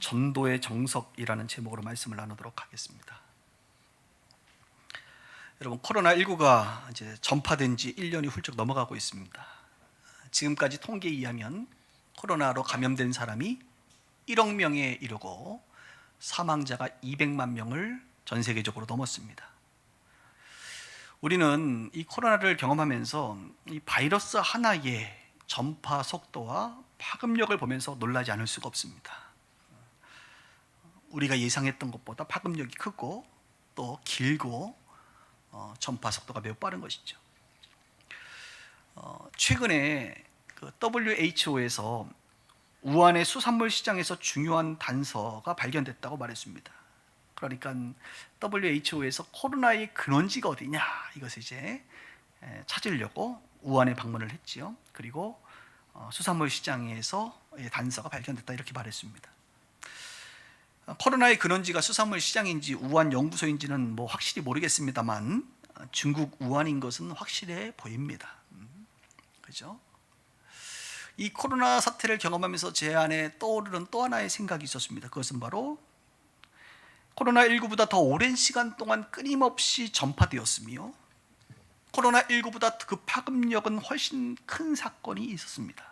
전도의 정석이라는 제목으로 말씀을 나누도록 하겠습니다. 여러분, 코로나19가 이제 전파된 지 1년이 훌쩍 넘어가고 있습니다. 지금까지 통계에 의하면 코로나로 감염된 사람이 1억 명에 이르고 사망자가 200만 명을 전 세계적으로 넘었습니다. 우리는 이 코로나를 경험하면서 이 바이러스 하나의 전파 속도와 파급력을 보면서 놀라지 않을 수가 없습니다. 우리가 예상했던 것보다 파급력이 크고 또 길고 전파 속도가 매우 빠른 것이죠. 최근에 그 WHO에서 우한의 수산물 시장에서 중요한 단서가 발견됐다고 말했습니다. 그러니까 WHO에서 코로나의 근원지가 어디냐 이것을 이제 찾으려고 우한에 방문을 했지요. 그리고 수산물 시장에서 단서가 발견됐다 이렇게 말했습니다. 코로나의 근원지가 수산물 시장인지 우한 연구소인지는 뭐 확실히 모르겠습니다만 중국 우한인 것은 확실해 보입니다. 그죠? 이 코로나 사태를 경험하면서 제 안에 떠오르는 또 하나의 생각이 있었습니다. 그것은 바로 코로나19보다 더 오랜 시간 동안 끊임없이 전파되었으며 코로나19보다 그 파급력은 훨씬 큰 사건이 있었습니다.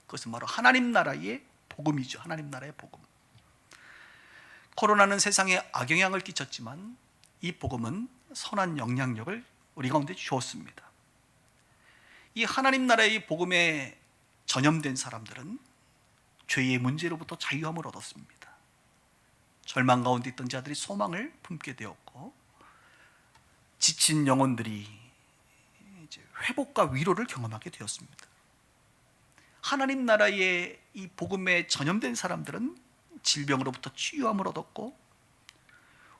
그것은 바로 하나님 나라의 복음이죠. 하나님 나라의 복음. 코로나는 세상에 악영향을 끼쳤지만 이 복음은 선한 영향력을 우리 가운데 주었습니다. 이 하나님 나라의 복음에 전염된 사람들은 죄의 문제로부터 자유함을 얻었습니다. 절망 가운데 있던 자들이 소망을 품게 되었고 지친 영혼들이 이제 회복과 위로를 경험하게 되었습니다. 하나님 나라의 이 복음에 전염된 사람들은 질병으로부터 치유함을 얻었고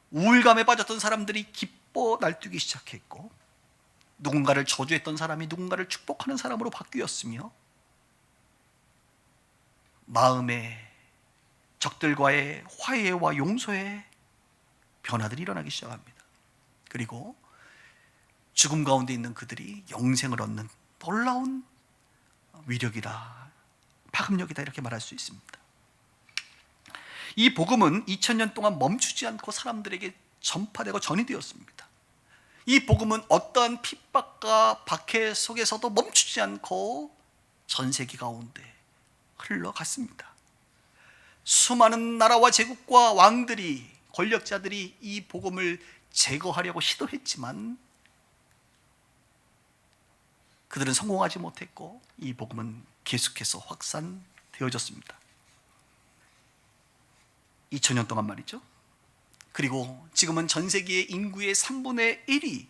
우울감에 빠졌던 사람들이 기뻐 날뛰기 시작했고 누군가를 저주했던 사람이 누군가를 축복하는 사람으로 바뀌었으며 마음의 적들과의 화해와 용서의 변화들이 일어나기 시작합니다. 그리고 죽음 가운데 있는 그들이 영생을 얻는 놀라운 위력이다, 파급력이다 이렇게 말할 수 있습니다. 이 복음은 2000년 동안 멈추지 않고 사람들에게 전파되고 전이되었습니다. 이 복음은 어떠한 핍박과 박해 속에서도 멈추지 않고 전 세계 가운데 흘러갔습니다. 수많은 나라와 제국과 왕들이, 권력자들이 이 복음을 제거하려고 시도했지만 그들은 성공하지 못했고 이 복음은 계속해서 확산되어졌습니다. 2000년 동안 말이죠. 그리고 지금은 전 세계의 인구의 3분의 1이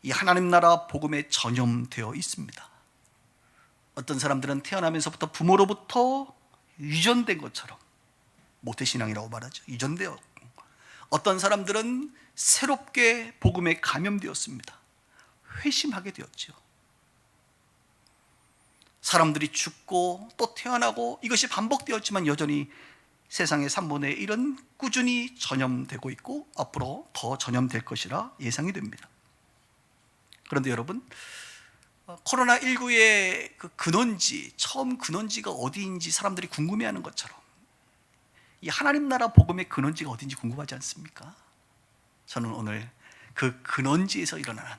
이 하나님 나라 복음에 전염되어 있습니다. 어떤 사람들은 태어나면서부터 부모로부터 유전된 것처럼 모태신앙이라고 말하죠. 유전되어. 어떤 사람들은 새롭게 복음에 감염되었습니다. 회심하게 되었죠. 사람들이 죽고 또 태어나고 이것이 반복되었지만 여전히 세상의 3분의 1은 꾸준히 전염되고 있고 앞으로 더 전염될 것이라 예상이 됩니다. 그런데 여러분, 코로나19의 그 근원지, 처음 근원지가 어디인지 사람들이 궁금해하는 것처럼 이 하나님 나라 복음의 근원지가 어딘지 궁금하지 않습니까? 저는 오늘 그 근원지에서 일어나는,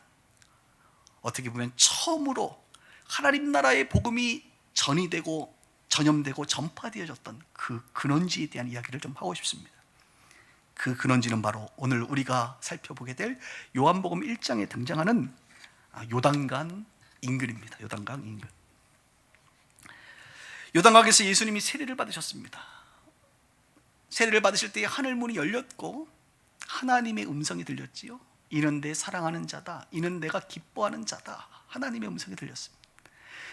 어떻게 보면 처음으로 하나님 나라의 복음이 전이되고 전염되고 전파되어졌던 그 근원지에 대한 이야기를 좀 하고 싶습니다. 그 근원지는 바로 오늘 우리가 살펴보게 될 요한복음 1장에 등장하는 요단강 인근입니다. 요단강 인근. 요단강에서 예수님이 세례를 받으셨습니다. 세례를 받으실 때 하늘 문이 열렸고 하나님의 음성이 들렸지요. 이는 내 사랑하는 자다, 이는 내가 기뻐하는 자다. 하나님의 음성이 들렸습니다.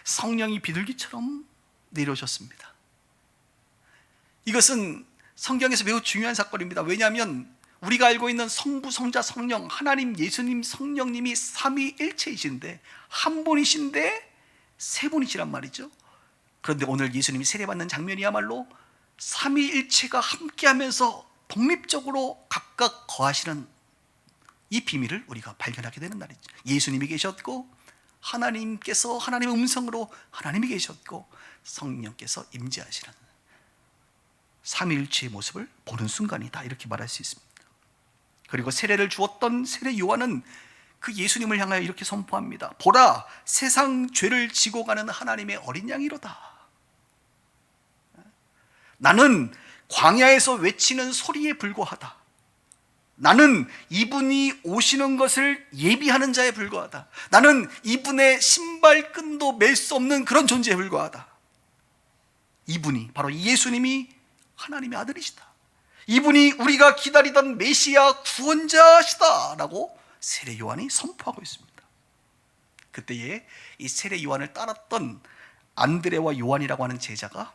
성령이 비둘기처럼 내려오셨습니다. 이것은 성경에서 매우 중요한 사건입니다. 왜냐하면 우리가 알고 있는 성부, 성자, 성령, 하나님, 예수님, 성령님이 삼위일체이신데 한 분이신데 세 분이시란 말이죠. 그런데 오늘 예수님이 세례받는 장면이야말로 삼위일체가 함께하면서 독립적으로 각각 거하시는 이 비밀을 우리가 발견하게 되는 날이죠. 예수님이 계셨고 하나님께서 하나님의 음성으로 하나님이 계셨고 성령께서 임재하시는 삼위일체의 모습을 보는 순간이다, 이렇게 말할 수 있습니다. 그리고 세례를 주었던 세례 요한은 그 예수님을 향하여 이렇게 선포합니다. 보라, 세상 죄를 지고 가는 하나님의 어린 양이로다. 나는 광야에서 외치는 소리에 불과하다. 나는 이분이 오시는 것을 예비하는 자에 불과하다. 나는 이분의 신발끈도 맬 수 없는 그런 존재에 불과하다. 이분이 바로 예수님이 하나님의 아들이시다. 이분이 우리가 기다리던 메시아 구원자시다 라고 세례 요한이 선포하고 있습니다. 그때에 이 세례 요한을 따랐던 안드레와 요한이라고 하는 제자가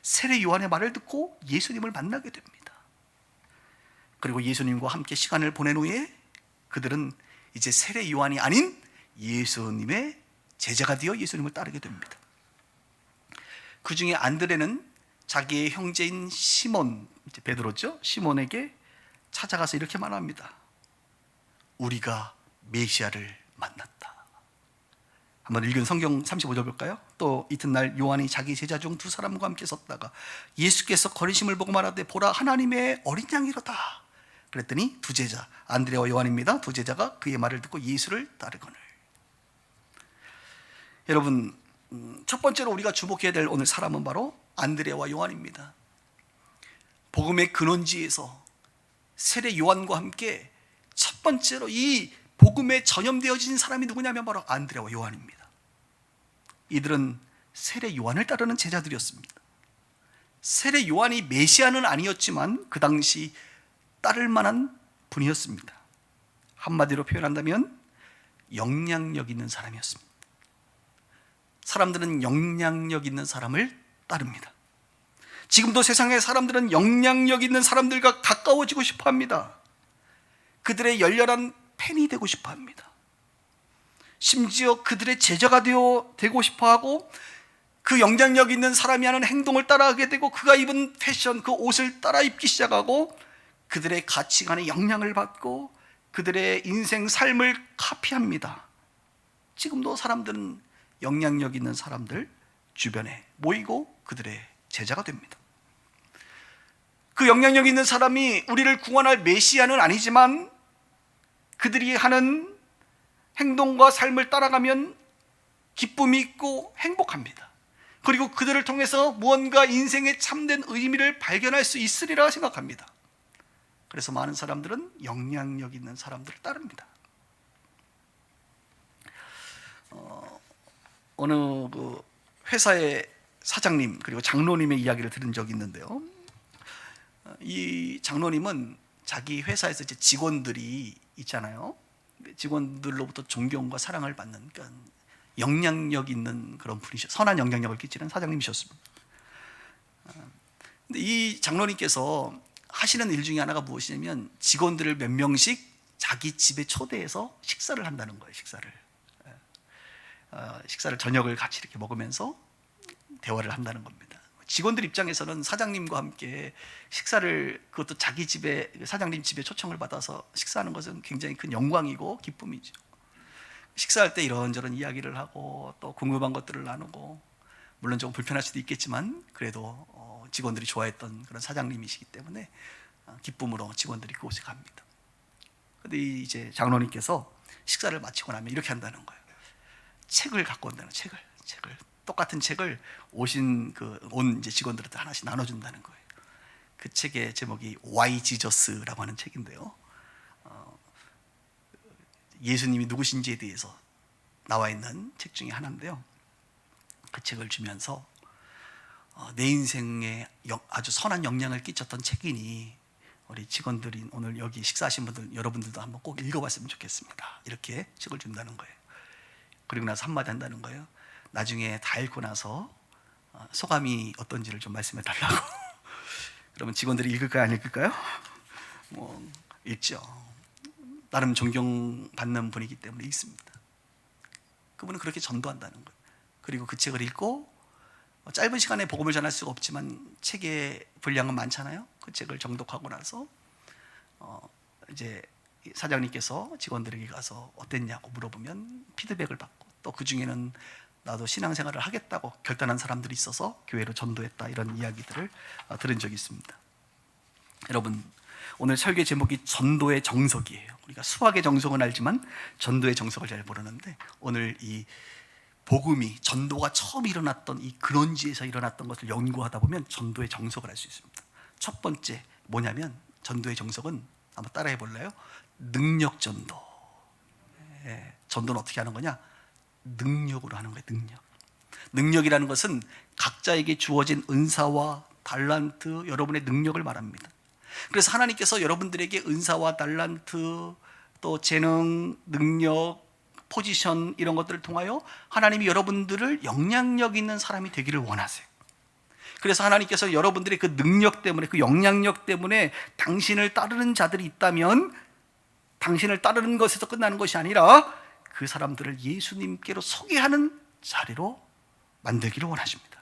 세례 요한의 말을 듣고 예수님을 만나게 됩니다. 그리고 예수님과 함께 시간을 보낸 후에 그들은 이제 세례 요한이 아닌 예수님의 제자가 되어 예수님을 따르게 됩니다. 그 중에 안드레는 자기의 형제인 시몬, 이제 베드로죠, 시몬에게 찾아가서 이렇게 말합니다. 우리가 메시아를 만났다. 한번 읽은 성경 35절 볼까요? 또 이튿날 요한이 자기 제자 중 두 사람과 함께 섰다가 예수께서 거리심을 보고 말하되 보라, 하나님의 어린 양이로다. 그랬더니 두 제자, 안드레와 요한입니다. 두 제자가 그의 말을 듣고 예수를 따르거늘. 여러분, 첫 번째로 우리가 주목해야 될 오늘 사람은 바로 안드레와 요한입니다. 복음의 근원지에서 세례 요한과 함께 첫 번째로 이 복음에 전염되어진 사람이 누구냐면 바로 안드레와 요한입니다. 이들은 세례 요한을 따르는 제자들이었습니다. 세례 요한이 메시아는 아니었지만 그 당시 따를 만한 분이었습니다. 한마디로 표현한다면 영향력 있는 사람이었습니다. 사람들은 영향력 있는 사람을 따릅니다. 지금도 세상의 사람들은 영향력 있는 사람들과 가까워지고 싶어 합니다. 그들의 열렬한 팬이 되고 싶어 합니다. 심지어 그들의 제자가 되고 싶어 하고 그 영향력 있는 사람이 하는 행동을 따라하게 되고 그가 입은 패션, 그 옷을 따라 입기 시작하고 그들의 가치관에 영향을 받고 그들의 인생 삶을 카피합니다. 지금도 사람들은 영향력 있는 사람들 주변에 모이고 그들의 제자가 됩니다. 그 영향력 있는 사람이 우리를 구원할 메시아는 아니지만 그들이 하는 행동과 삶을 따라가면 기쁨이 있고 행복합니다. 그리고 그들을 통해서 무언가 인생의 참된 의미를 발견할 수 있으리라 생각합니다. 그래서 많은 사람들은 영향력 있는 사람들을 따릅니다. 어느 그 회사의 사장님 그리고 장로님의 이야기를 들은 적이 있는데요. 이 장로님은 자기 회사에서 이제 직원들이 있잖아요. 직원들로부터 존경과 사랑을 받는, 그러니까 영향력 있는 그런 분이셨어요. 선한 영향력을 끼치는 사장님이셨습니다. 근데 이 장로님께서 하시는 일 중에 하나가 무엇이냐면 직원들을 몇 명씩 자기 집에 초대해서 식사를 한다는 거예요. 식사를 저녁을 같이 이렇게 먹으면서 대화를 한다는 겁니다. 직원들 입장에서는 사장님과 함께 식사를, 그것도 자기 집에, 사장님 집에 초청을 받아서 식사하는 것은 굉장히 큰 영광이고 기쁨이죠. 식사할 때 이런저런 이야기를 하고 또 궁금한 것들을 나누고, 물론 조금 불편할 수도 있겠지만 그래도 직원들이 좋아했던 그런 사장님이시기 때문에 기쁨으로 직원들이 그곳에 갑니다. 그런데 이제 장로님께서 식사를 마치고 나면 이렇게 한다는 거예요. 책을 갖고 온다는, 책을 똑같은 책을 온 이제 직원들한테 하나씩 나눠준다는 거예요. 그 책의 제목이 Why Jesus라고 하는 책인데요. 예수님이 누구신지에 대해서 나와 있는 책 중에 하나인데요. 그 책을 주면서 내 인생에 아주 선한 영향을 끼쳤던 책이니 우리 직원들이 오늘 여기 식사하신 분들, 여러분들도 한번 꼭 읽어봤으면 좋겠습니다. 이렇게 책을 준다는 거예요. 그리고 나서 한마디 한다는 거예요. 나중에 다 읽고 나서 소감이 어떤지를 좀 말씀해 달라고. 그러면 직원들이 읽을까요, 안 읽을까요? 읽죠. 나름 존경받는 분이기 때문에 읽습니다. 그분은 그렇게 전도한다는 거예요. 그리고 그 책을 읽고 짧은 시간에 복음을 전할 수가 없지만 책의 분량은 많잖아요. 그 책을 정독하고 나서 이제 사장님께서 직원들에게 가서 어땠냐고 물어보면 피드백을 받고, 또 그 중에는 나도 신앙생활을 하겠다고 결단한 사람들이 있어서 교회로 전도했다, 이런 이야기들을 들은 적이 있습니다. 여러분, 오늘 설교 제목이 전도의 정석이에요. 우리가 수학의 정석은 알지만 전도의 정석을 잘 모르는데, 오늘 이 복음이, 전도가 처음 일어났던 이 근원지에서 일어났던 것을 연구하다 보면 전도의 정석을 알 수 있습니다. 첫 번째 뭐냐면, 전도의 정석은 한번 따라해 볼래요? 능력 전도. 전도는 어떻게 하는 거냐? 능력으로 하는 거예요. 능력이라는 것은 각자에게 주어진 은사와 달란트, 여러분의 능력을 말합니다. 그래서 하나님께서 여러분들에게 은사와 달란트, 또 재능, 능력, 포지션, 이런 것들을 통하여 하나님이 여러분들을 영향력 있는 사람이 되기를 원하세요. 그래서 하나님께서 여러분들의 그 능력 때문에, 그 영향력 때문에 당신을 따르는 자들이 있다면, 당신을 따르는 것에서 끝나는 것이 아니라 그 사람들을 예수님께로 소개하는 자리로 만들기를 원하십니다.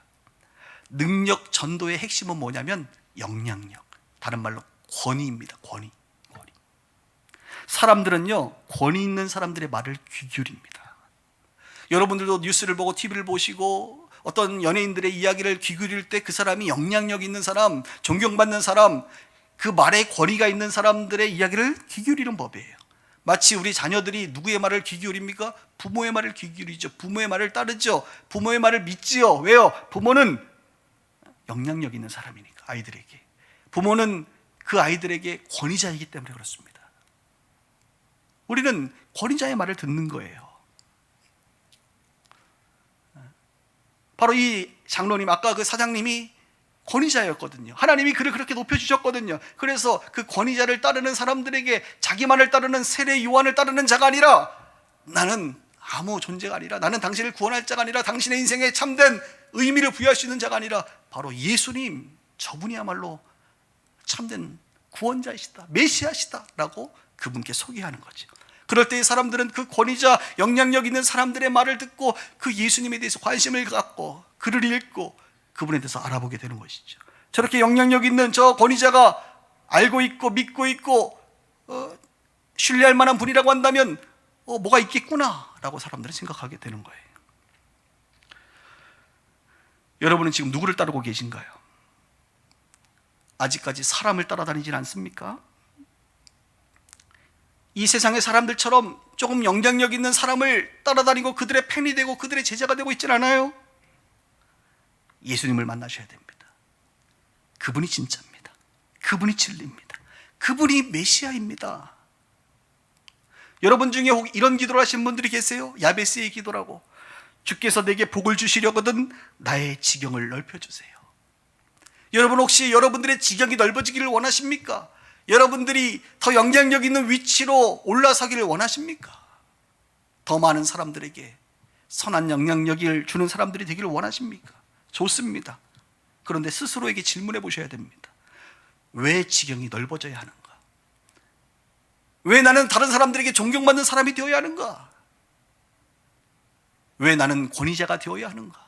능력 전도의 핵심은 뭐냐면 영향력, 다른 말로 권위입니다. 권위. 사람들은요, 권위 있는 사람들의 말을 귀 기울입니다. 여러분들도 뉴스를 보고 TV를 보시고 어떤 연예인들의 이야기를 귀 기울일 때 그 사람이 영향력 있는 사람, 존경받는 사람, 그 말에 권위가 있는 사람들의 이야기를 귀 기울이는 법이에요. 마치 우리 자녀들이 누구의 말을 귀 기울입니까? 부모의 말을 귀 기울이죠. 부모의 말을 따르죠. 부모의 말을 믿지요. 왜요? 부모는 영향력 있는 사람이니까, 아이들에게. 부모는 그 아이들에게 권위자이기 때문에 그렇습니다. 우리는 권위자의 말을 듣는 거예요. 바로 이 장로님, 아까 그 사장님이 권위자였거든요. 하나님이 그를 그렇게 높여주셨거든요. 그래서 그 권위자를 따르는 사람들에게 자기만을 따르는 세례 요한을 따르는 자가 아니라, 나는 아무 존재가 아니라, 나는 당신을 구원할 자가 아니라, 당신의 인생에 참된 의미를 부여할 수 있는 자가 아니라 바로 예수님, 저분이야말로 참된 구원자이시다, 메시아시다 라고 그분께 소개하는 거죠. 그럴 때 사람들은 그 권위자, 영향력 있는 사람들의 말을 듣고 그 예수님에 대해서 관심을 갖고 글을 읽고 그분에 대해서 알아보게 되는 것이죠. 저렇게 영향력 있는 저 권위자가 알고 있고 믿고 있고 신뢰할 만한 분이라고 한다면 뭐가 있겠구나 라고 사람들은 생각하게 되는 거예요. 여러분은 지금 누구를 따르고 계신가요? 아직까지 사람을 따라다니진 않습니까? 이 세상의 사람들처럼 조금 영향력 있는 사람을 따라다니고 그들의 팬이 되고 그들의 제자가 되고 있진 않아요. 예수님을 만나셔야 됩니다. 그분이 진짜입니다. 그분이 진리입니다. 그분이 메시아입니다. 여러분 중에 혹 이런 기도를 하신 분들이 계세요? 야베스의 기도라고. 주께서 내게 복을 주시려거든 나의 지경을 넓혀주세요. 여러분 혹시 여러분들의 지경이 넓어지기를 원하십니까? 여러분들이 더 영향력 있는 위치로 올라서기를 원하십니까? 더 많은 사람들에게 선한 영향력을 주는 사람들이 되기를 원하십니까? 좋습니다. 그런데 스스로에게 질문해 보셔야 됩니다. 왜 지경이 넓어져야 하는가? 왜 나는 다른 사람들에게 존경받는 사람이 되어야 하는가? 왜 나는 권위자가 되어야 하는가?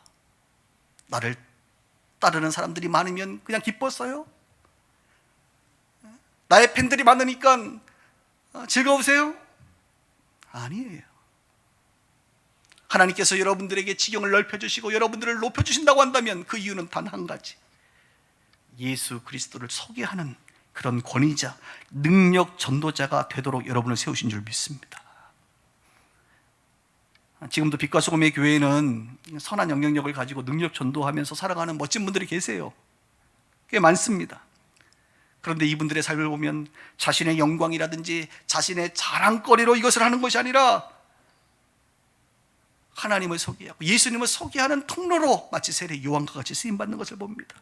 나를 따르는 사람들이 많으면 그냥 기뻤어요? 나의 팬들이 많으니까 즐거우세요? 아니에요. 하나님께서 여러분들에게 지경을 넓혀주시고 여러분들을 높여주신다고 한다면 그 이유는 단 한 가지, 예수 그리스도를 소개하는 그런 권위자, 능력 전도자가 되도록 여러분을 세우신 줄 믿습니다. 지금도 빛과 소금의 교회에는 선한 영향력을 가지고 능력 전도하면서 살아가는 멋진 분들이 계세요. 꽤 많습니다. 그런데 이분들의 삶을 보면 자신의 영광이라든지 자신의 자랑거리로 이것을 하는 것이 아니라 하나님을 소개하고 예수님을 소개하는 통로로 마치 세례 요한과 같이 쓰임받는 것을 봅니다.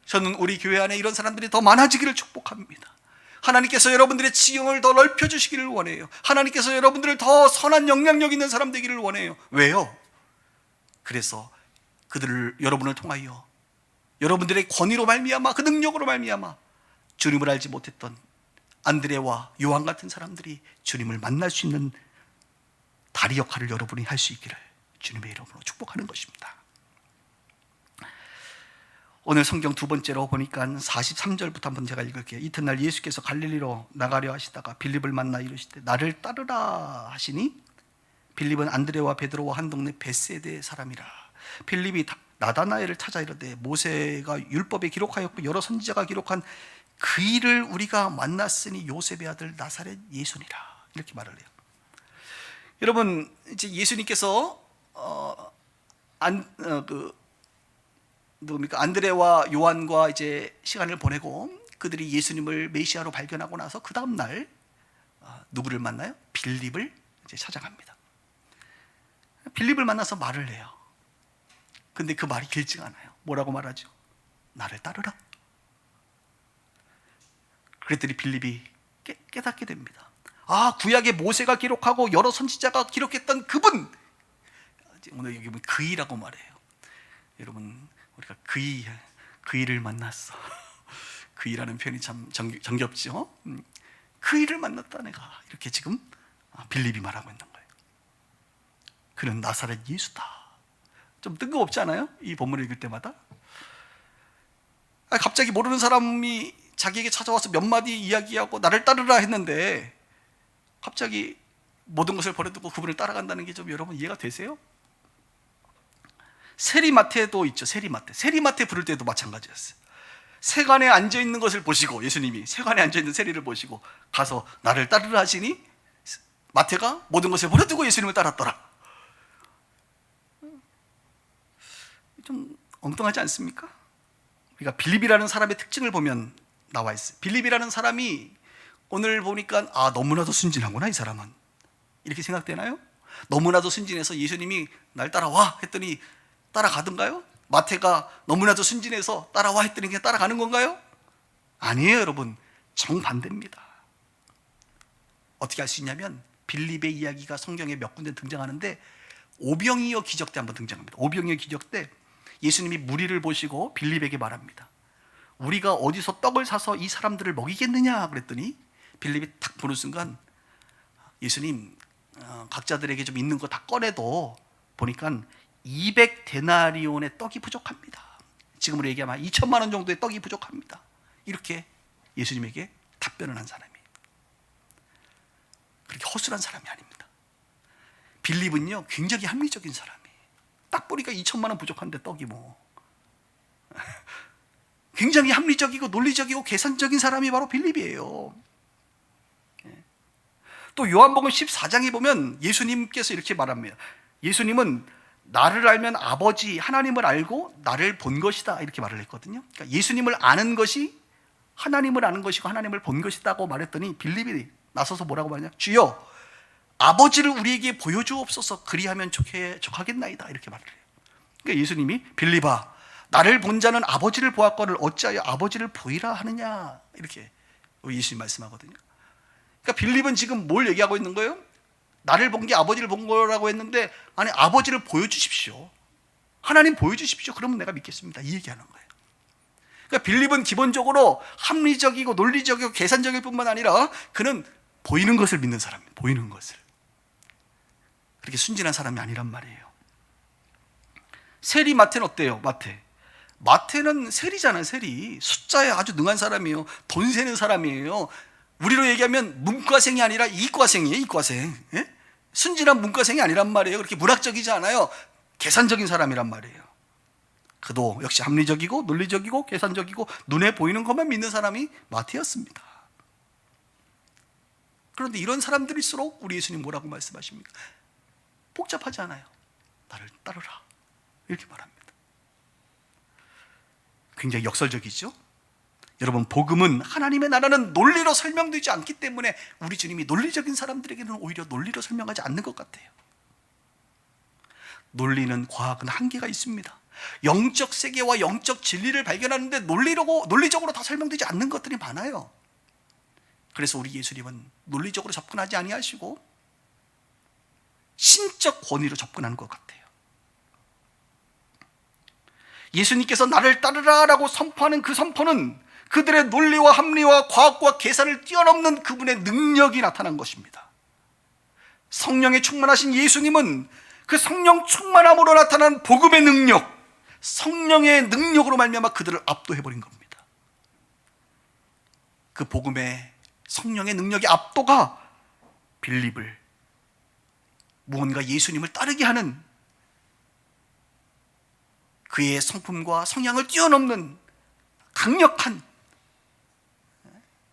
저는 우리 교회 안에 이런 사람들이 더 많아지기를 축복합니다. 하나님께서 여러분들의 지경을 더 넓혀주시기를 원해요. 하나님께서 여러분들을 더 선한 영향력 있는 사람 되기를 원해요. 왜요? 그래서 여러분을 통하여 여러분들의 권위로 말미암아, 그 능력으로 말미암아 주님을 알지 못했던 안드레와 요한 같은 사람들이 주님을 만날 수 있는 다리 역할을 여러분이 할 수 있기를 주님의 이름으로 축복하는 것입니다. 오늘 성경 두 번째로 보니까 43절부터 한번 제가 읽을게요. 이튿날 예수께서 갈릴리로 나가려 하시다가 빌립을 만나 이르시되 나를 따르라 하시니 빌립은 안드레와 베드로와 한 동네 벳세대 사람이라. 빌립이 나다나엘을 찾아 이르되 모세가 율법에 기록하였고 여러 선지자가 기록한 그 일을 우리가 만났으니 요셉의 아들 나사렛 예수니라. 이렇게 말을 해요. 여러분, 이제 예수님께서 안드레와 요한과 이제 시간을 보내고 그들이 예수님을 메시아로 발견하고 나서 그 다음 날 누구를 만나요? 빌립을 이제 찾아갑니다. 빌립을 만나서 말을 해요. 근데 그 말이 길지가 않아요. 뭐라고 말하죠? 나를 따르라. 그랬더니 빌립이 깨닫게 됩니다. 아, 구약의 모세가 기록하고 여러 선지자가 기록했던 그분. 오늘 여기 보면 그이라고 말해요. 여러분, 우리가 그이를 만났어. 그이라는 표현이 참 정겹죠. 그이를 만났다 내가. 이렇게 지금 빌립이 말하고 있는 거예요. 그는 나사렛 예수다. 좀 뜬금없지 않아요? 이 본문을 읽을 때마다. 갑자기 모르는 사람이 자기에게 찾아와서 몇 마디 이야기하고 나를 따르라 했는데 갑자기 모든 것을 버려두고 그분을 따라간다는 게 좀 여러분 이해가 되세요? 세리마태도 있죠. 세리마태 부를 때도 마찬가지였어요. 세관에 앉아있는 것을 보시고, 예수님이 세관에 앉아있는 세리를 보시고 가서 나를 따르라 하시니 마태가 모든 것을 버려두고 예수님을 따랐더라. 좀 엉뚱하지 않습니까? 우리가 빌립이라는 사람의 특징을 보면 나와 있어요. 빌립이라는 사람이 오늘 보니까 너무나도 순진하구나 이 사람은, 이렇게 생각되나요? 너무나도 순진해서 예수님이 날 따라와 했더니 따라가던가요? 마태가 너무나도 순진해서 따라와 했더니 그냥 따라가는 건가요? 아니에요, 여러분. 정반대입니다. 어떻게 알 수 있냐면 빌립의 이야기가 성경에 몇 군데 등장하는데 오병이어 기적 때 한번 등장합니다. 오병이어 기적 때 예수님이 무리를 보시고 빌립에게 말합니다. 우리가 어디서 떡을 사서 이 사람들을 먹이겠느냐 그랬더니 빌립이 탁 보는 순간 예수님 각자들에게 좀 있는 거 다 꺼내도 보니까 200데나리온의 떡이 부족합니다. 지금으로 얘기하면 2천만 원 정도의 떡이 부족합니다. 이렇게 예수님에게 답변을 한 사람이에요. 그렇게 허술한 사람이 아닙니다. 빌립은요 굉장히 합리적인 사람이에요. 딱 보니까 2천만 원 부족한데 떡이 뭐 굉장히 합리적이고 논리적이고 계산적인 사람이 바로 빌립이에요. 또 요한복음 14장에 보면 예수님께서 이렇게 말합니다. 예수님은 나를 알면 아버지 하나님을 알고 나를 본 것이다 이렇게 말을 했거든요. 그러니까 예수님을 아는 것이 하나님을 아는 것이고 하나님을 본 것이다고 말했더니 빌립이 나서서 뭐라고 말하냐? 주여 아버지를 우리에게 보여주옵소서. 그리하면 족하겠나이다 이렇게 말을 해요. 그러니까 예수님이 빌립아 나를 본 자는 아버지를 보았거늘 어찌하여 아버지를 보이라 하느냐 이렇게 예수님 말씀하거든요. 그러니까 빌립은 지금 뭘 얘기하고 있는 거예요? 나를 본 게 아버지를 본 거라고 했는데 아니 아버지를 보여주십시오. 하나님 보여주십시오. 그러면 내가 믿겠습니다. 이 얘기하는 거예요. 그러니까 빌립은 기본적으로 합리적이고 논리적이고 계산적일 뿐만 아니라 그는 보이는 것을 믿는 사람이에요. 보이는 것을. 그렇게 순진한 사람이 아니란 말이에요. 세리 마태는 어때요? 마태는 세리잖아요. 세리. 숫자에 아주 능한 사람이에요. 돈 세는 사람이에요. 우리로 얘기하면 문과생이 아니라 이과생이에요. 이과생. 예? 순진한 문과생이 아니란 말이에요. 그렇게 문학적이지 않아요. 계산적인 사람이란 말이에요. 그도 역시 합리적이고 논리적이고 계산적이고 눈에 보이는 것만 믿는 사람이 마태였습니다. 그런데 이런 사람들일수록 우리 예수님 뭐라고 말씀하십니까? 복잡하지 않아요. 나를 따르라 이렇게 말합니다. 굉장히 역설적이죠. 여러분 복음은 하나님의 나라는 논리로 설명되지 않기 때문에 우리 주님이 논리적인 사람들에게는 오히려 논리로 설명하지 않는 것 같아요. 논리는 과학은 한계가 있습니다. 영적 세계와 영적 진리를 발견하는데 논리적으로 다 설명되지 않는 것들이 많아요. 그래서 우리 예수님은 논리적으로 접근하지 아니하시고 신적 권위로 접근하는 것 같아요. 예수님께서 나를 따르라라고 선포하는 그 선포는 그들의 논리와 합리와 과학과 계산을 뛰어넘는 그분의 능력이 나타난 것입니다. 성령에 충만하신 예수님은 그 성령 충만함으로 나타난 복음의 능력, 성령의 능력으로 말미암아 그들을 압도해버린 겁니다. 그 복음의 성령의 능력의 압도가 빌립을 무언가 예수님을 따르게 하는 그의 성품과 성향을 뛰어넘는 강력한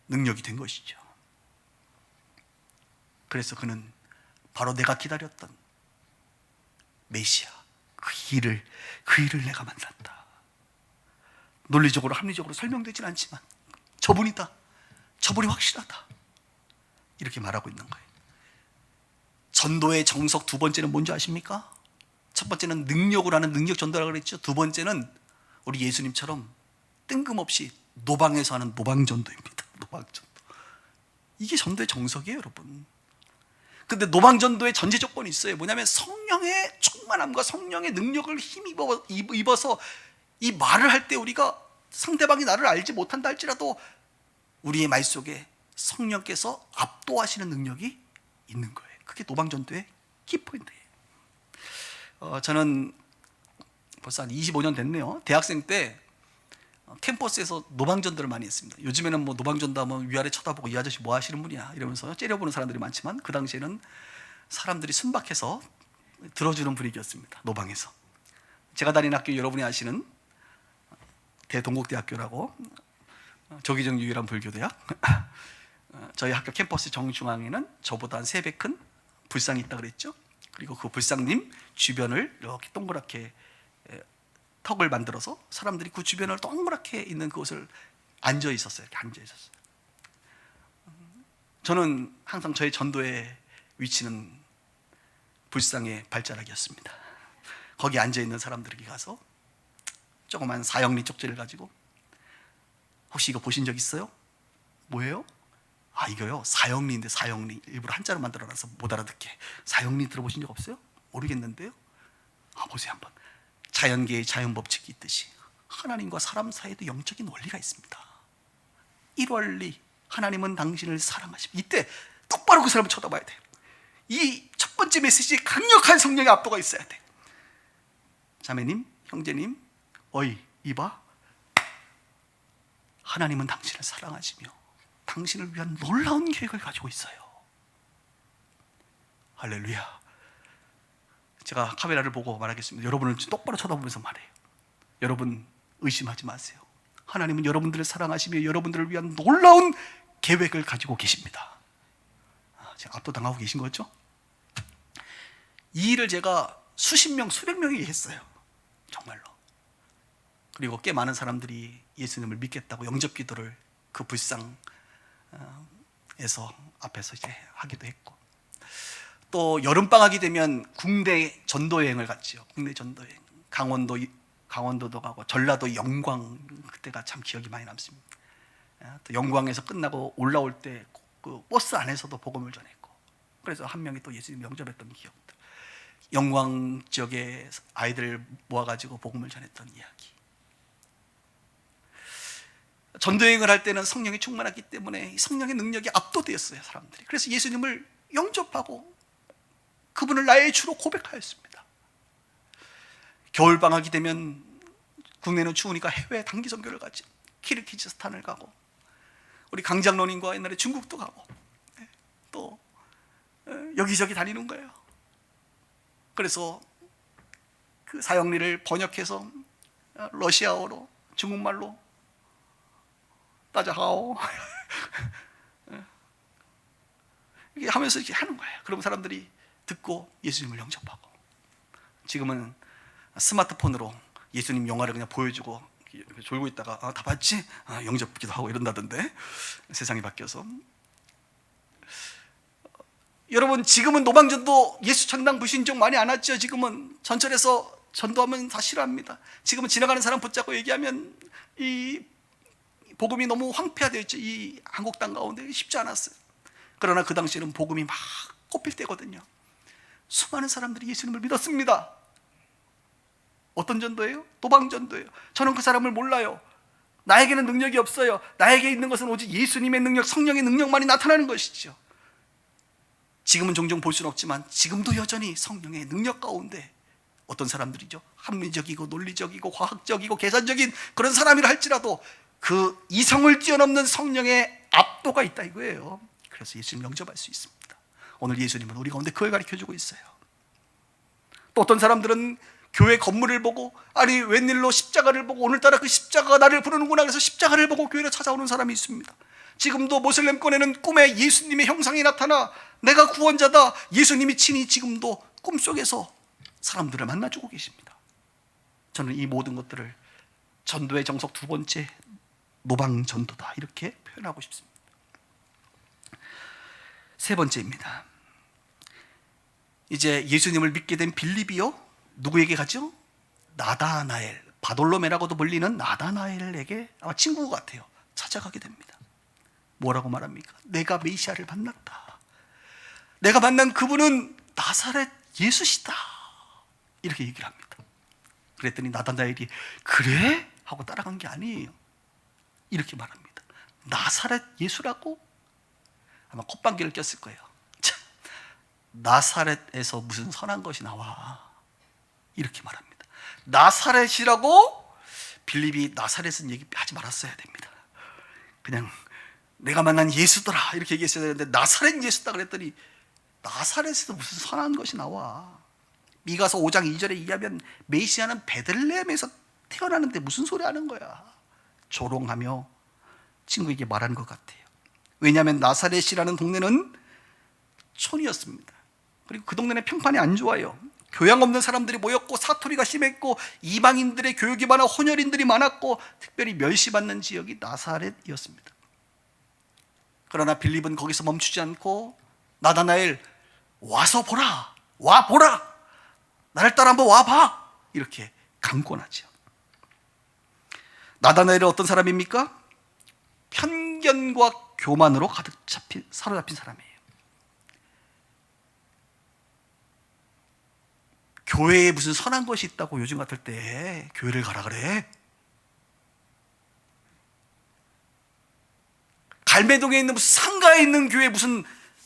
능력이 된 것이죠. 그래서 그는 바로 내가 기다렸던 메시아, 그 일을 내가 만났다. 논리적으로 합리적으로 설명되진 않지만 저분이다, 저분이 확실하다, 이렇게 말하고 있는 거예요. 전도의 정석 두 번째는 뭔지 아십니까? 첫 번째는 능력으로 하는 능력 전도라고 그랬죠. 두 번째는 우리 예수님처럼 뜬금없이 노방에서 하는 노방전도입니다. 노방전도. 이게 전도의 정석이에요, 여러분. 근데 노방전도의 전제 조건이 있어요. 뭐냐면 성령의 충만함과 성령의 능력을 힘입어서 이 말을 할 때 우리가 상대방이 나를 알지 못한다 할지라도 우리의 말 속에 성령께서 압도하시는 능력이 있는 거예요. 그게 노방전도의 키포인트예요. 저는 벌써 한 25년 됐네요. 대학생 때 캠퍼스에서 노방전도를 많이 했습니다. 요즘에는 뭐 노방전도 하면 위아래 쳐다보고 이 아저씨 뭐 하시는 분이야 이러면서 째려보는 사람들이 많지만 그 당시에는 사람들이 순박해서 들어주는 분위기였습니다. 노방에서. 제가 다니는 학교, 여러분이 아시는 대동국대학교라고 조기정 유일한 불교대학, 저희 학교 캠퍼스 정중앙에는 저보다 한 3배 큰 불상이 있다 그랬죠. 그리고 그 불상님 주변을 이렇게 동그랗게 턱을 만들어서 사람들이 그 주변을 동그랗게 있는 그곳을 앉아 있었어요. 이렇게 앉아 있었어요. 저는 항상 저의 전도의 위치는 불상의 발자락이었습니다. 거기 앉아 있는 사람들에게 가서 조그만 사형리 쪽지를 가지고, 혹시 이거 보신 적 있어요? 뭐예요? 아, 이거요, 사형리인데, 사형리 일부러 한자로 만들어놔서 못 알아듣게. 사형리 들어보신 적 없어요? 모르겠는데요. 보세요 한번. 자연계의 자연법칙이 있듯이 하나님과 사람 사이에도 영적인 원리가 있습니다. 1원리, 하나님은 당신을 사랑하시고. 이때 똑바로 그 사람을 쳐다봐야 돼요. 이 첫 번째 메시지에 강력한 성령의 압도가 있어야 돼. 자매님, 형제님, 어이, 이봐, 하나님은 당신을 사랑하시며 당신을 위한 놀라운 계획을 가지고 있어요. 할렐루야. 제가 카메라를 보고 말하겠습니다. 여러분을 똑바로 쳐다보면서 말해요. 여러분 의심하지 마세요. 하나님은 여러분들을 사랑하시며 여러분들을 위한 놀라운 계획을 가지고 계십니다. 제가 압도당하고 계신 거죠? 이 일을 제가 수십 명, 수백 명에게 했어요. 정말로. 그리고 꽤 많은 사람들이 예수님을 믿겠다고 영접 기도를 그 불상에서 앞에서 이제 하기도 했고, 또 여름방학이 되면 국내 전도여행을 갔죠. 국내 전도여행. 강원도도 가고 전라도 영광, 그때가 참 기억이 많이 남습니다. 또 영광에서 끝나고 올라올 때 그 버스 안에서도 복음을 전했고, 그래서 한 명이 또 예수님 영접했던 기억들. 영광 지역에 아이들 모아가지고 복음을 전했던 이야기. 전도여행을 할 때는 성령이 충만하기 때문에 성령의 능력이 압도되었어요, 사람들이. 그래서 예수님을 영접하고 그분을 나의 주로 고백하였습니다. 겨울방학이 되면 국내는 추우니까 해외 단기 선교를 가죠. 키르기즈스탄을 가고, 우리 강장로님과 옛날에 중국도 가고, 또 여기저기 다니는 거예요. 그래서 그 사형리를 번역해서 러시아어로, 중국말로 따자하오 이렇게 하면서 이렇게 하는 거예요. 그럼 사람들이 듣고 예수님을 영접하고, 지금은 스마트폰으로 예수님 영화를 그냥 보여주고 이렇게 졸고 있다가 다 봤지? 영접기도 하고 이런다던데. 세상이 바뀌어서. 여러분, 지금은 노방전도 예수 천당 불신종 많이 안 왔죠. 지금은 전철에서 전도하면 다 싫어합니다. 지금은 지나가는 사람 붙잡고 얘기하면 이 복음이 너무 황폐화되어 있죠. 이 한국 땅 가운데 쉽지 않았어요. 그러나 그 당시에는 복음이 막 꽃필 때거든요. 수많은 사람들이 예수님을 믿었습니다. 어떤 전도예요? 노방전도예요. 저는 그 사람을 몰라요. 나에게는 능력이 없어요. 나에게 있는 것은 오직 예수님의 능력, 성령의 능력만이 나타나는 것이죠. 지금은 종종 볼 수는 없지만 지금도 여전히 성령의 능력 가운데 어떤 사람들이죠, 합리적이고 논리적이고 과학적이고 계산적인 그런 사람이라 할지라도 그 이성을 뛰어넘는 성령의 압도가 있다 이거예요. 그래서 예수님 영접할 수 있습니다. 오늘 예수님은 우리 가운데 그걸 가르쳐주고 있어요. 또 어떤 사람들은 교회 건물을 보고, 아니 웬일로 십자가를 보고 오늘따라 그 십자가가 나를 부르는구나 그래서 십자가를 보고 교회로 찾아오는 사람이 있습니다. 지금도 모슬렘권에는 꿈에 예수님의 형상이 나타나 내가 구원자다, 예수님이 친히 지금도 꿈속에서 사람들을 만나주고 계십니다. 저는 이 모든 것들을 전도의 정석 두 번째 노방전도다 이렇게 표현하고 싶습니다. 세 번째입니다. 이제 예수님을 믿게 된 빌립이요, 누구에게 가죠? 나다나엘, 바돌로메라고도 불리는 나다나엘에게 아마 친구 같아요. 찾아가게 됩니다. 뭐라고 말합니까? 내가 메시아를 만났다. 내가 만난 그분은 나사렛 예수시다. 이렇게 얘기를 합니다. 그랬더니 나다나엘이 그래? 하고 따라간 게 아니에요. 이렇게 말합니다. 나사렛 예수라고? 아마 콧방귀를 꼈을 거예요. 참, 나사렛에서 무슨 선한 것이 나와. 이렇게 말합니다. 나사렛이라고? 빌립이 나사렛은 얘기하지 말았어야 됩니다. 그냥 내가 만난 예수더라 이렇게 얘기했어야 되는데 나사렛 예수다 그랬더니 나사렛에서 무슨 선한 것이 나와. 미가서 5장 2절에 이해하면 메시아는 베들레헴에서 태어나는데 무슨 소리 하는 거야. 조롱하며 친구에게 말하는 것 같아요. 왜냐하면 나사렛이라는 동네는 촌이었습니다. 그리고 그 동네는 평판이 안 좋아요. 교양 없는 사람들이 모였고 사투리가 심했고 이방인들의 교육이 많아 혼혈인들이 많았고 특별히 멸시받는 지역이 나사렛이었습니다. 그러나 빌립은 거기서 멈추지 않고 나다나엘 와서 보라, 와 보라, 나를 따라 한번 와봐 이렇게 강권하죠. 나다나엘은 어떤 사람입니까? 편견과 교만으로 가득 사로잡힌 사람이에요. 교회에 무슨 선한 것이 있다고 요즘 같을 때 교회를 가라 그래? 갈매동에 있는 무슨 상가에 있는 교회 무슨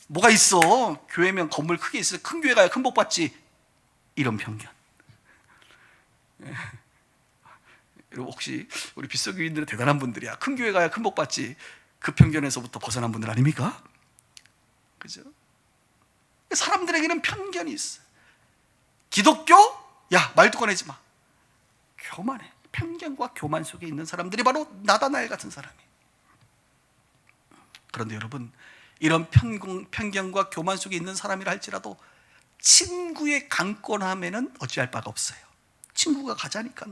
뭐가 있어? 교회면 건물 크게 있어요. 큰 교회 가야 큰 복 받지. 이런 편견. 여러분 혹시 우리 빗속교인들은 대단한 분들이야. 큰 교회 가야 큰 복 받지. 그 편견에서부터 벗어난 분들 아닙니까? 그죠? 사람들에게는 편견이 있어. 기독교? 야, 말도 꺼내지 마. 교만해. 편견과 교만 속에 있는 사람들이 바로 나다나엘 같은 사람이에요. 그런데 여러분, 이런 편견과 교만 속에 있는 사람이라 할지라도 친구의 강권함에는 어찌할 바가 없어요. 친구가 가자니까,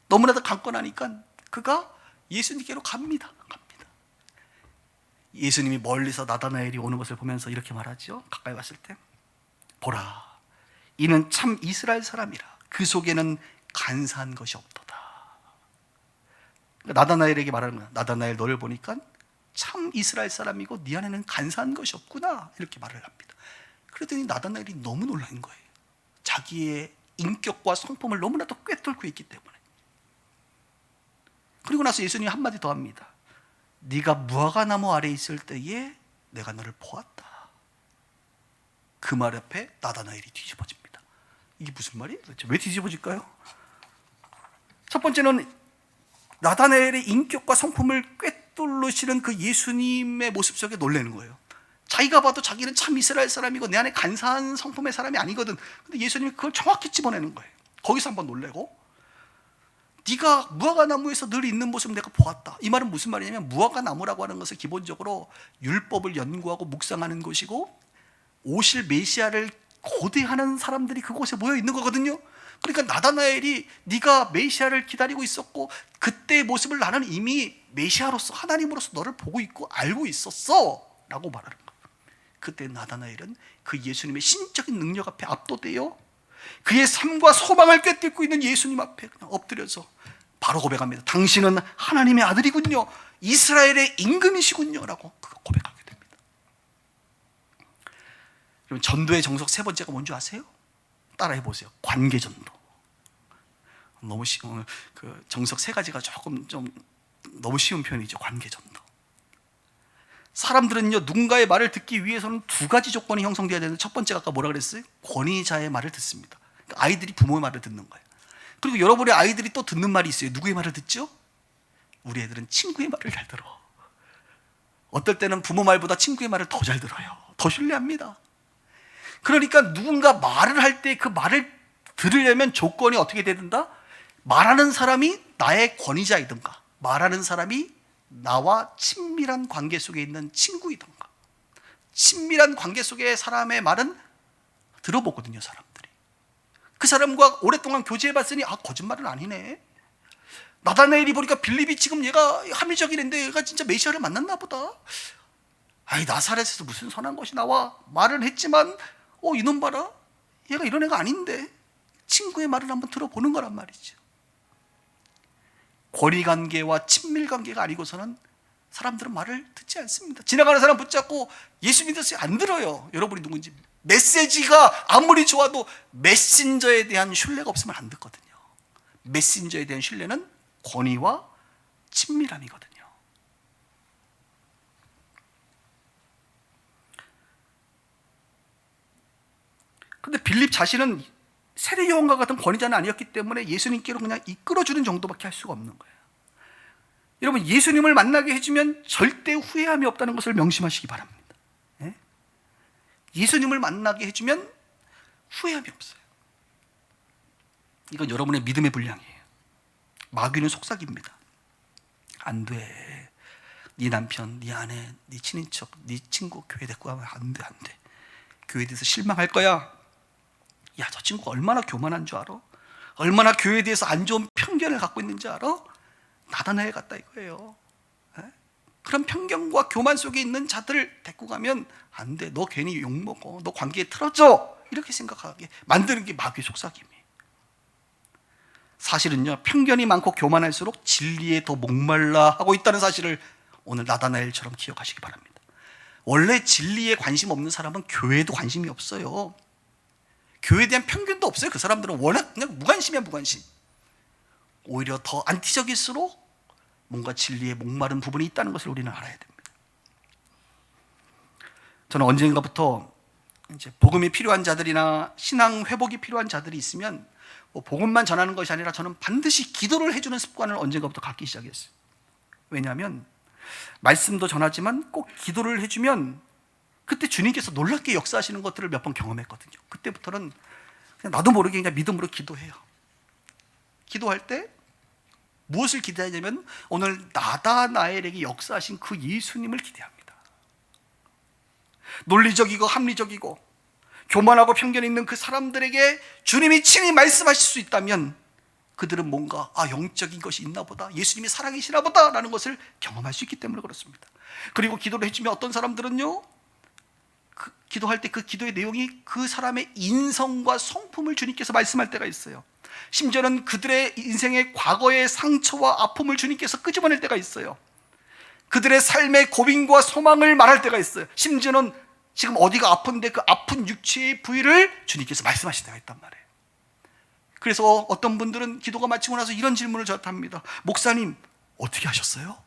너무나도 강권하니까 그가 예수님께로 갑니다. 예수님이 멀리서 나다나엘이 오는 것을 보면서 이렇게 말하죠. 가까이 왔을 때 보라, 이는 참 이스라엘 사람이라. 그 속에는 간사한 것이 없도다. 나다나엘에게 말하는 거야. 나다나엘, 너를 보니까 참 이스라엘 사람이고 네 안에는 간사한 것이 없구나 이렇게 말을 합니다. 그랬더니 나다나엘이 너무 놀란 거예요. 자기의 인격과 성품을 너무나도 꿰뚫고 있기 때문에. 그리고 나서 예수님이 한마디 더 합니다. 네가 무화과나무 아래 있을 때에 내가 너를 보았다. 그 말 앞에 나다나엘이 뒤집어집니다. 이게 무슨 말이에요? 도대체 왜 뒤집어질까요? 첫 번째는 나다나엘의 인격과 성품을 꿰뚫으시는 그 예수님의 모습 속에 놀라는 거예요. 자기가 봐도 자기는 참 이스라엘 사람이고 내 안에 간사한 성품의 사람이 아니거든. 근데 예수님이 그걸 정확히 집어내는 거예요. 거기서 한번 놀래고, 네가 무화과나무에서 늘 있는 모습 내가 보았다. 이 말은 무슨 말이냐면, 무화과나무라고 하는 것은 기본적으로 율법을 연구하고 묵상하는 곳이고 오실 메시아를 고대하는 사람들이 그곳에 모여 있는 거거든요. 그러니까 나다나엘이 네가 메시아를 기다리고 있었고 그때의 모습을 나는 이미 메시아로서, 하나님으로서 너를 보고 있고 알고 있었어 라고 말하는 거예요. 그때 나다나엘은 그 예수님의 신적인 능력 앞에 압도되어 그의 삶과 소망을 꿰뚫고 있는 예수님 앞에 그냥 엎드려서 바로 고백합니다. 당신은 하나님의 아들이군요, 이스라엘의 임금이시군요 라고 고백하게 됩니다. 그럼 전도의 정석 세 번째가 뭔지 아세요? 따라해 보세요. 관계전도. 너무 쉬운, 그 정석 세 가지가 조금 좀 너무 쉬운 표현이죠. 관계전도. 사람들은요, 누군가의 말을 듣기 위해서는 두 가지 조건이 형성돼야 되는데, 첫 번째가 아까 뭐라 그랬어요? 권위자의 말을 듣습니다. 그러니까 아이들이 부모의 말을 듣는 거예요. 그리고 여러분의 아이들이 또 듣는 말이 있어요. 누구의 말을 듣죠? 우리 애들은 친구의 말을 잘 들어. 어떨 때는 부모 말보다 친구의 말을 더 잘 들어요. 더 신뢰합니다. 그러니까 누군가 말을 할 때 그 말을 들으려면 조건이 어떻게 돼야 된다? 말하는 사람이 나의 권위자이든가, 말하는 사람이 나와 친밀한 관계 속에 있는 친구이든가. 친밀한 관계 속의 사람의 말은 들어보거든요, 사람들이. 그 사람과 오랫동안 교제해봤으니 거짓말은 아니네. 나다나엘이 보니까 빌립이 지금 얘가 합리적이는데 얘가 진짜 메시아를 만났나 보다. 나사렛에서 무슨 선한 것이 나와 말은 했지만 이놈 봐라, 얘가 이런 애가 아닌데. 친구의 말을 한번 들어보는 거란 말이죠. 권위관계와 친밀관계가 아니고서는 사람들은 말을 듣지 않습니다. 지나가는 사람 붙잡고 예수 믿었어요? 안 들어요. 여러분이 누군지. 메시지가 아무리 좋아도 메신저에 대한 신뢰가 없으면 안 듣거든요. 메신저에 대한 신뢰는 권위와 친밀함이거든요. 그런데 빌립 자신은 세례요한과 같은 권위자는 아니었기 때문에 예수님께로 그냥 이끌어주는 정도밖에 할 수가 없는 거예요. 여러분, 예수님을 만나게 해주면 절대 후회함이 없다는 것을 명심하시기 바랍니다. 예? 예수님을 만나게 해주면 후회함이 없어요. 이건 여러분의 믿음의 분량이에요. 마귀는 속삭입니다. 안 돼. 네 남편, 네 아내, 네 친인척, 네 친구 교회 데리고 가면 안 돼, 안 돼. 교회에 대해서 실망할 거야. 야, 저 친구가 얼마나 교만한 줄 알아? 얼마나 교회에 대해서 안 좋은 편견을 갖고 있는 줄 알아? 나다나엘 같다 이거예요. 에? 그런 편견과 교만 속에 있는 자들을 데리고 가면 안 돼. 너 괜히 욕먹어. 너 관계에 틀어져. 이렇게 생각하게 만드는 게 마귀의 속삭임이에요. 사실은요, 편견이 많고 교만할수록 진리에 더 목말라 하고 있다는 사실을 오늘 나다나엘처럼 기억하시기 바랍니다. 원래 진리에 관심 없는 사람은 교회에도 관심이 없어요. 교회에 대한 편견도 없어요. 그 사람들은 워낙 그냥 무관심이야, 무관심. 오히려 더 안티적일수록 뭔가 진리에 목마른 부분이 있다는 것을 우리는 알아야 됩니다. 저는 언젠가부터 이제 복음이 필요한 자들이나 신앙 회복이 필요한 자들이 있으면 복음만 전하는 것이 아니라 저는 반드시 기도를 해주는 습관을 언젠가부터 갖기 시작했어요. 왜냐하면 말씀도 전하지만 꼭 기도를 해주면 그때 주님께서 놀랍게 역사하시는 것들을 몇 번 경험했거든요. 그때부터는 그냥 나도 모르게 그냥 믿음으로 기도해요. 기도할 때 무엇을 기대하냐면 오늘 나다나엘에게 역사하신 그 예수님을 기대합니다. 논리적이고 합리적이고 교만하고 편견 있는 그 사람들에게 주님이 친히 말씀하실 수 있다면 그들은 뭔가 영적인 것이 있나 보다, 예수님이 살아계시나 보다 라는 것을 경험할 수 있기 때문에 그렇습니다. 그리고 기도를 해주면 어떤 사람들은요, 기도할 때 그 기도의 내용이 그 사람의 인성과 성품을 주님께서 말씀할 때가 있어요. 심지어는 그들의 인생의 과거의 상처와 아픔을 주님께서 끄집어낼 때가 있어요. 그들의 삶의 고민과 소망을 말할 때가 있어요. 심지어는 지금 어디가 아픈데 그 아픈 육체의 부위를 주님께서 말씀하실 때가 있단 말이에요. 그래서 어떤 분들은 기도가 마치고 나서 이런 질문을 저한테 합니다. 목사님, 어떻게 하셨어요?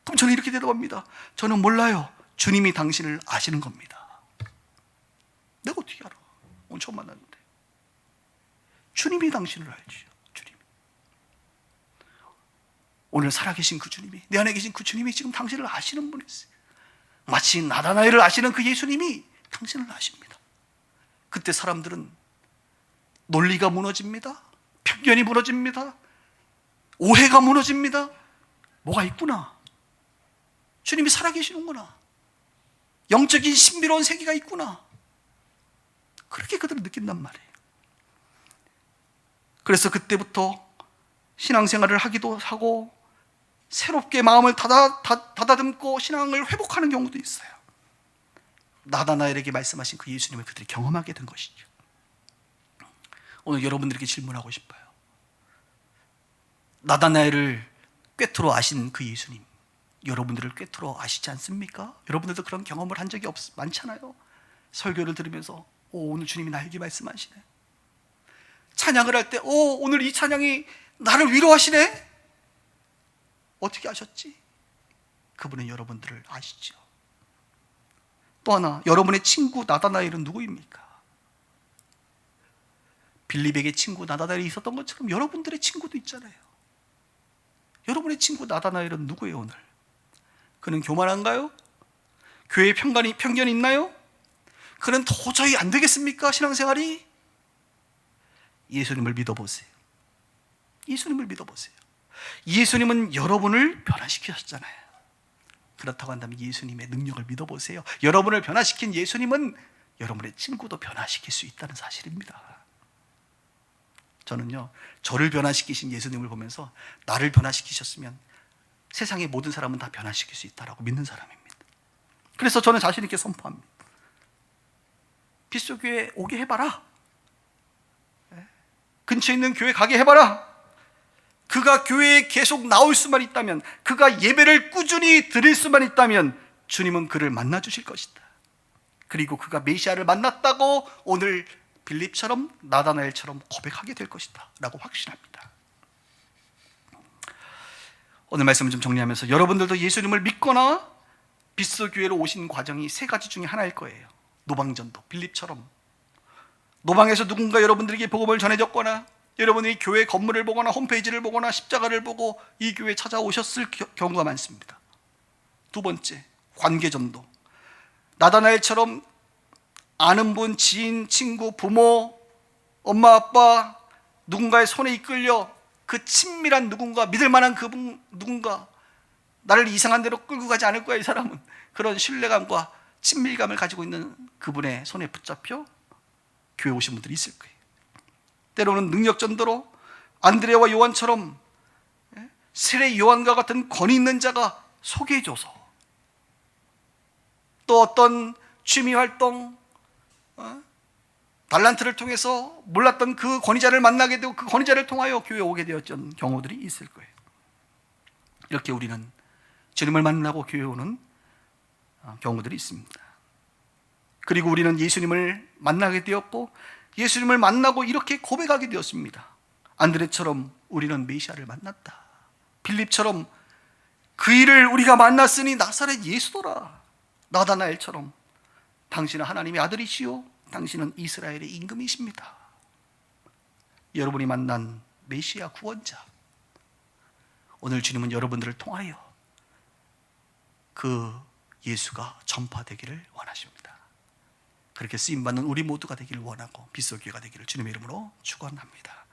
그럼 저는 이렇게 대답합니다. 저는 몰라요. 주님이 당신을 아시는 겁니다. 내가 어떻게 알아? 오늘 처음 만났는데. 주님이 당신을 알죠. 주님이. 오늘 살아계신 그 주님이, 내 안에 계신 그 주님이 지금 당신을 아시는 분이세요. 마치 나다나엘을 아시는 그 예수님이 당신을 아십니다. 그때 사람들은 논리가 무너집니다. 편견이 무너집니다. 오해가 무너집니다. 뭐가 있구나. 주님이 살아계시는구나. 영적인 신비로운 세계가 있구나. 그렇게 그들은 느낀단 말이에요. 그래서 그때부터 신앙생활을 하기도 하고 새롭게 마음을 다다듬고 신앙을 회복하는 경우도 있어요. 나다나엘에게 말씀하신 그 예수님을 그들이 경험하게 된 것이죠. 오늘 여러분들에게 질문하고 싶어요. 나다나엘을 꿰뚫어 아신 그 예수님, 여러분들을 꿰뚫어 아시지 않습니까? 여러분들도 그런 경험을 한 적이 많잖아요. 설교를 들으면서 오늘 주님이 나에게 말씀하시네. 찬양을 할 때 오늘 이 찬양이 나를 위로하시네. 어떻게 아셨지? 그분은 여러분들을 아시죠. 또 하나, 여러분의 친구 나다나엘은 누구입니까? 빌립에게 친구 나다나엘이 있었던 것처럼 여러분들의 친구도 있잖아요. 여러분의 친구 나다나엘은 누구예요? 오늘 그는 교만한가요? 교회에 편견이 있나요? 그는 도저히 안 되겠습니까? 신앙생활이? 예수님을 믿어보세요. 예수님을 믿어보세요. 예수님은 여러분을 변화시키셨잖아요. 그렇다고 한다면 예수님의 능력을 믿어보세요. 여러분을 변화시킨 예수님은 여러분의 친구도 변화시킬 수 있다는 사실입니다. 저는요, 저를 변화시키신 예수님을 보면서 나를 변화시키셨으면 세상의 모든 사람은 다 변화시킬 수 있다고 믿는 사람입니다. 그래서 저는 자신 있게 선포합니다. 빗소교회 오게 해봐라. 근처에 있는 교회 가게 해봐라. 그가 교회에 계속 나올 수만 있다면, 그가 예배를 꾸준히 드릴 수만 있다면 주님은 그를 만나 주실 것이다. 그리고 그가 메시아를 만났다고 오늘 빌립처럼 나다나엘처럼 고백하게 될 것이다 라고 확신합니다. 오늘 말씀을 좀 정리하면서, 여러분들도 예수님을 믿거나 빗소 교회로 오신 과정이 세 가지 중에 하나일 거예요. 노방전도, 빌립처럼 노방에서 누군가 여러분들에게 복음을 전해줬거나, 여러분이 교회 건물을 보거나 홈페이지를 보거나 십자가를 보고 이 교회에 찾아오셨을 경우가 많습니다. 두 번째, 관계전도. 나다나엘처럼 아는 분, 지인, 친구, 부모, 엄마, 아빠, 누군가의 손에 이끌려 그 친밀한 누군가, 믿을 만한 그분 누군가, 나를 이상한 데로 끌고 가지 않을 거야 이 사람은, 그런 신뢰감과 친밀감을 가지고 있는 그분의 손에 붙잡혀 교회 오신 분들이 있을 거예요. 때로는 능력전도로 안드레와 요한처럼 세례 요한과 같은 권위 있는 자가 소개해줘서, 또 어떤 취미활동, 달란트를 통해서 몰랐던 그 권위자를 만나게 되고 그 권위자를 통하여 교회에 오게 되었던 경우들이 있을 거예요. 이렇게 우리는 주님을 만나고 교회에 오는 경우들이 있습니다. 그리고 우리는 예수님을 만나게 되었고, 예수님을 만나고 이렇게 고백하게 되었습니다. 안드레처럼 우리는 메시아를 만났다. 빌립처럼 그 일을 우리가 만났으니 나사렛 예수더라. 나다나엘처럼 당신은 하나님의 아들이시요 당신은 이스라엘의 임금이십니다. 여러분이 만난 메시아 구원자, 오늘 주님은 여러분들을 통하여 그 예수가 전파되기를 원하십니다. 그렇게 쓰임받는 우리 모두가 되기를 원하고 빗소교회가 되기를 주님의 이름으로 축원합니다.